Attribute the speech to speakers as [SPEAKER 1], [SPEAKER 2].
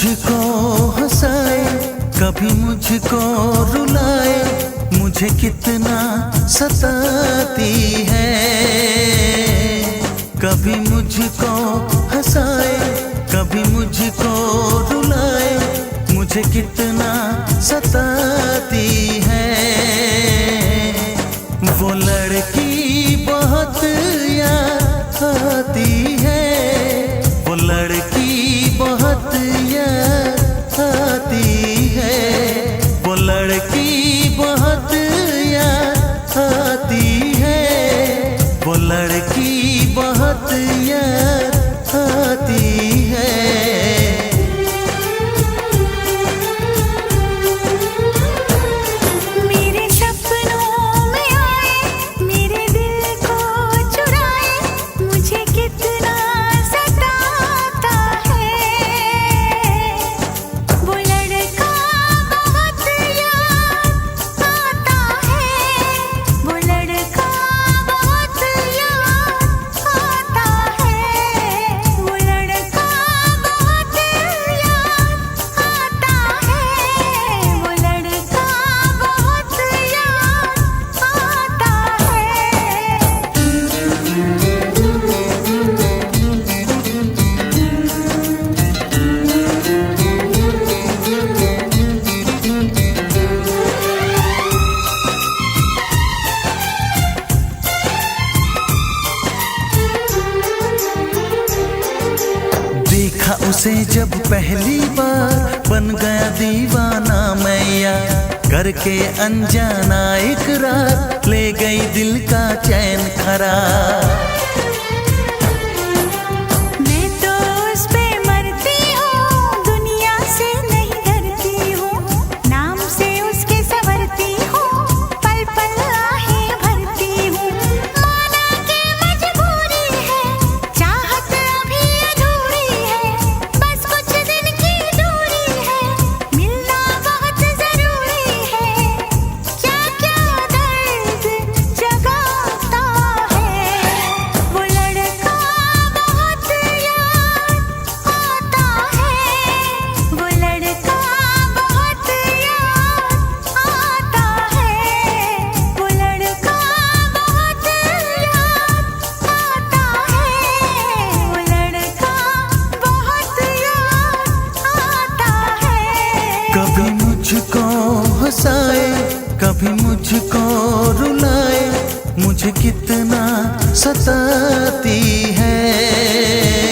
[SPEAKER 1] मुझको हंसाए, कभी मुझको रुलाए, मुझे कितना सताती है। कभी मुझको हंसाए, कभी मुझको रुलाए, मुझे कितना सताती है। वो लड़की बहुत याद आती है, वो लड़की बहुत याद आती है, वो लड़की बहुत याद आती है, वो लड़की बहुत याद आती है। देखा उसे जब पहली बार, बन गया दीवाना मैया, करके अनजाना इकरार, ले गई दिल का चैन खरार। कभी मुझको हंसाए, कभी मुझको रुलाए, मुझे कितना सताती है।